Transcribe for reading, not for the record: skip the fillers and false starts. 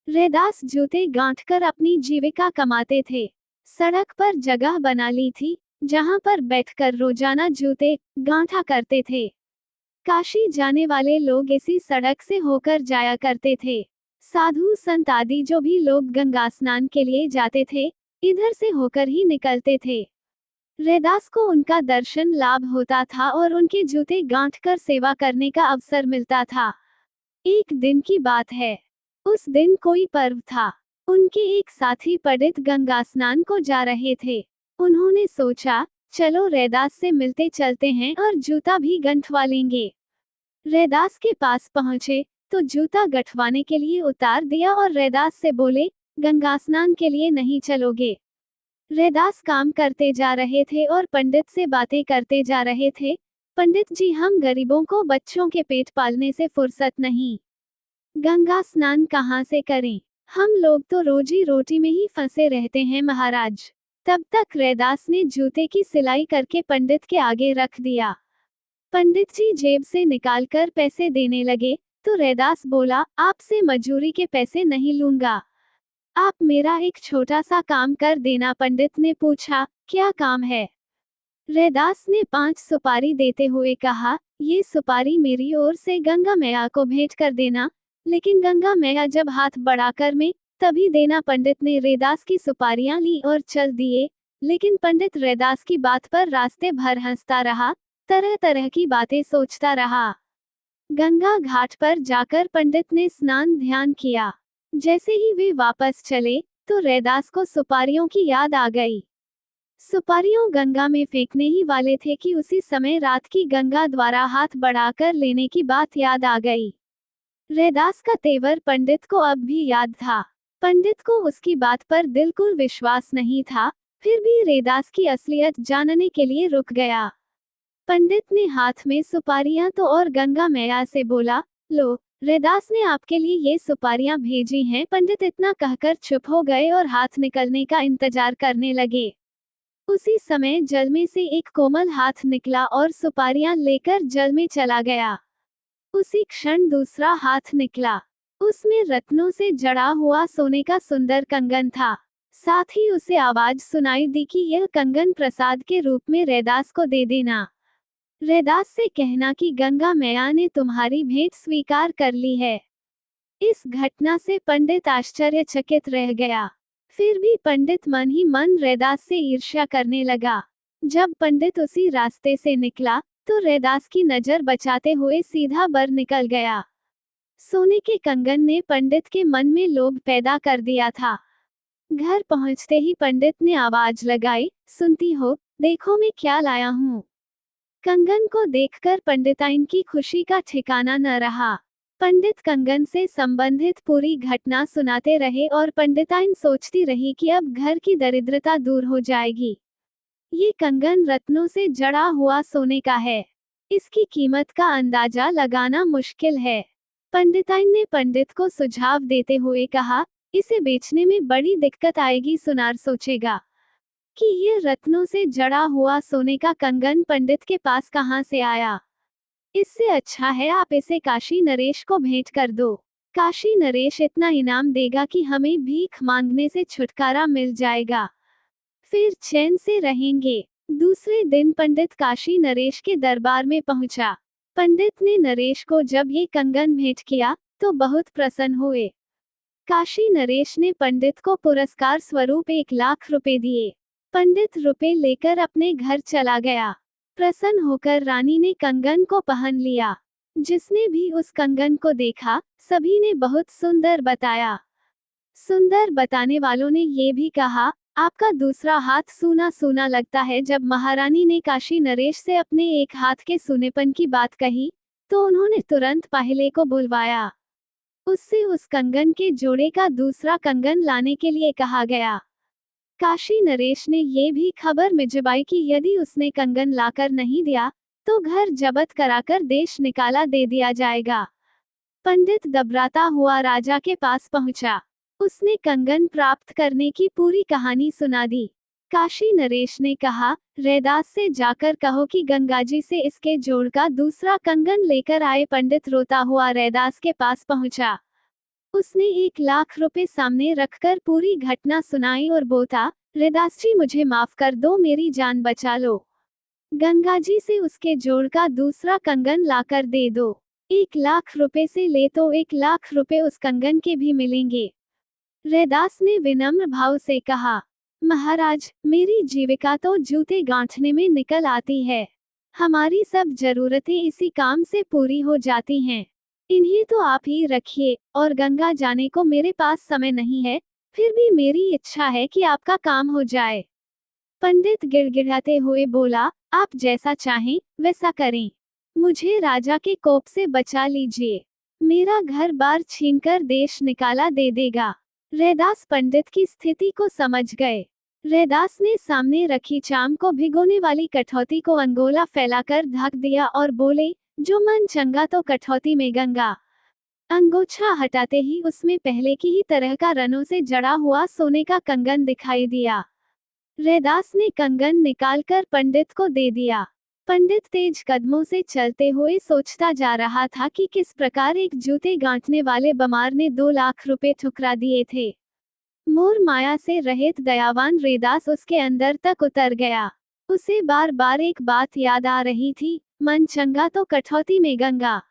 रैदास जूते गांठकर अपनी जीविका कमाते थे। सड़क पर जगह बना ली थी, जहां पर बैठकर रोजाना जूते गांठा करते थे। काशी जाने वाले लोग इसी सड़क से होकर जाया करते थे। साधु संत आदि जो भी लोग गंगा स्नान के लिए जाते थे, इधर से होकर ही निकलते थे। रैदास को उनका दर्शन लाभ होता था और उनके जूते गांठकर सेवा करने का अवसर मिलता था। एक दिन की बात है। उस दिन कोई पर्व था। उनके एक साथी पंडित गंगा स्नान को जा रहे थे। उन्होंने सोचा, चलो रैदास से मिलते चलते हैं और जूता भी गंठवा लेंगे। रैदास के पास पहुंचे तो जूता गंठवाने के लिए उतार दिया और रैदास से बोले, गंगा स्नान के लिए नहीं चलोगे? रैदास काम करते जा रहे थे और पंडित से बातें करते जा रहे थे। पंडित जी, हम गरीबों को बच्चों के पेट पालने से फुर्सत नहीं। गंगा स्नान कहाँ से करें? हम लोग तो रोजी रोटी में ही फंसे रहते हैं महाराज। तब तक रैदास ने जूते की सिलाई करके पंडित के आगे रख दिया। पंडित जी जेब से निकालकर पैसे देने लगे, तो रैदास बोला, आपसे मजूरी के पैसे नहीं लूंगा, आप मेरा एक छोटा सा काम कर देना। पंडित ने पूछा, क्या काम है? रैदास ने 5 सुपारी देते हुए कहा, ये सुपारी मेरी ओर से गंगा मैया को भेंट कर देना, लेकिन गंगा मैया जब हाथ बढ़ाकर में तभी देना। पंडित ने रैदास की सुपारियां ली और चल दिए, लेकिन पंडित रैदास की बात पर रास्ते भर हंसता रहा, तरह तरह की बातें सोचता रहा। गंगा घाट पर जाकर पंडित ने स्नान ध्यान किया। जैसे ही वे वापस चले, तो रैदास को सुपारियों की याद आ गई। सुपारियों गंगा में फेंकने ही वाले थे कि उसी समय रात की गंगा द्वारा हाथ बढ़ाकर लेने की बात याद आ गई। रैदास का तेवर पंडित को अब भी याद था। पंडित को उसकी बात पर बिल्कुल विश्वास नहीं था, फिर भी रैदास की असलियत जानने के लिए रुक गया। पंडित ने हाथ में सुपारियां तो और गंगा मैया से बोला, लो, रैदास ने आपके लिए ये सुपारियां भेजी हैं। पंडित इतना कहकर चुप हो गए और हाथ निकलने का इंतजार करने लगे। उसी समय जल में से एक कोमल हाथ निकला और सुपारियां लेकर जल में चला गया। उसी क्षण दूसरा हाथ निकला। उसमें रत्नों से जड़ा हुआ सोने का सुंदर कंगन था। साथ ही उसे आवाज सुनाई दी कि यह कंगन प्रसाद के रूप में रैदास को दे देना। रैदास से कहना कि गंगा मैया ने तुम्हारी भेंट स्वीकार कर ली है। इस घटना से पंडित आश्चर्यचकित रह गया। फिर भी पंडित मन ही मन रैदास से ईर्ष्या करने लगा। जब पंडित उसी रास्ते से निकला, तो रैदास की नजर बचाते हुए सीधा बर निकल गया। सोने के कंगन ने पंडित के मन में लोभ पैदा कर दिया था। घर पहुंचते ही पंडित ने आवाज लगाई, सुनती हो, देखो मैं क्या लाया हूँ। कंगन को देखकर पंडिताइन की खुशी का ठिकाना न रहा। पंडित कंगन से संबंधित पूरी घटना सुनाते रहे और पंडिताइन सोचती रही कि अब घर की दरिद्रता दूर हो जाएगी। ये कंगन रत्नों से जड़ा हुआ सोने का है। इसकी कीमत का अंदाजा लगाना मुश्किल है। पंडिताइन ने पंडित को सुझाव देते हुए कहा, इसे बेचने में बड़ी दिक्कत आएगी। सुनार सोचेगा कि ये रत्नों से जड़ा हुआ सोने का कंगन पंडित के पास कहाँ से आया। इससे अच्छा है आप इसे काशी नरेश को भेंट कर दो। काशी नरेश इतना इनाम देगा कि हमें भीख मांगने से छुटकारा मिल जाएगा, फिर चैन से रहेंगे। दूसरे दिन पंडित काशी नरेश के दरबार में पहुंचा। पंडित ने नरेश को जब ये कंगन भेंट किया, तो बहुत प्रसन्न हुए। काशी नरेश ने पंडित को पुरस्कार स्वरूप 1 लाख रुपए दिए। पंडित रुपए लेकर अपने घर चला गया। प्रसन्न होकर रानी ने कंगन को पहन लिया। जिसने भी उस कंगन को देखा, सभी ने बहुत सुंदर बताया। सुंदर बताने वालों ने ये भी कहा, आपका दूसरा हाथ सूना सूना लगता है। जब महारानी ने काशी नरेश से अपने एक हाथ के सूनेपन की बात कही, तो उन्होंने तुरंत पहले को बुलवाया। उससे उस कंगन के जोड़े का दूसरा कंगन लाने के लिए कहा गया। काशी नरेश ने ये भी खबर भिजवाई कि यदि उसने कंगन लाकर नहीं दिया, तो घर जब्त कराकर देश निकाला दे दिया जाएगा। पंडित घबराता हुआ राजा के पास पहुंचा। उसने कंगन प्राप्त करने की पूरी कहानी सुना दी। काशी नरेश ने कहा, रैदास से जाकर कहो कि गंगाजी से इसके जोड़ का दूसरा कंगन लेकर आए। पंडित रोता हुआ रैदास के पास पहुंचा। उसने 1 लाख रुपए सामने रखकर पूरी घटना सुनाई और बोला, रैदास जी मुझे माफ कर दो, मेरी जान बचा लो। गंगा जी से उसके जोड़ का दूसरा कंगन लाकर दे दो। 1 लाख रुपए से ले तो 1 लाख रुपए उस कंगन के भी मिलेंगे। रैदास ने विनम्र भाव से कहा, महाराज, मेरी जीविका तो जूते गांठने में निकल आती है। हमारी सब जरूरतें इसी काम से पूरी हो जाती हैं। इन्हें तो आप ही रखिए, और गंगा जाने को मेरे पास समय नहीं है, फिर भी मेरी इच्छा है कि आपका काम हो जाए। पंडित गिड़गिड़ाते हुए बोला, आप जैसा चाहें वैसा करें। मुझे राजा के कोप से बचा लीजिए। मेरा घर बार छीनकर देश निकाला दे देगा। रैदास पंडित की स्थिति को समझ गए। रैदास ने सामने रखी चाम को भिगोने वाली कठौती को अंगोला फैलाकर ढक दिया और बोले, जो मन चंगा तो कठौती में गंगा। अंगोछा हटाते ही उसमें पहले की ही तरह का रनों से जड़ा हुआ सोने का कंगन दिखाई दिया। रैदास ने कंगन निकालकर पंडित को दे दिया। पंडित तेज कदमों से चलते हुए सोचता जा रहा था कि किस प्रकार एक जूते गांठने वाले बमार ने 2 लाख रुपए ठुकरा दिए थे। मोर माया से रहित दयावान रैदास उसके अंदर तक उतर गया। उसे बार बार एक बात याद आ रही थी, मन चंगा तो कठौती में गंगा।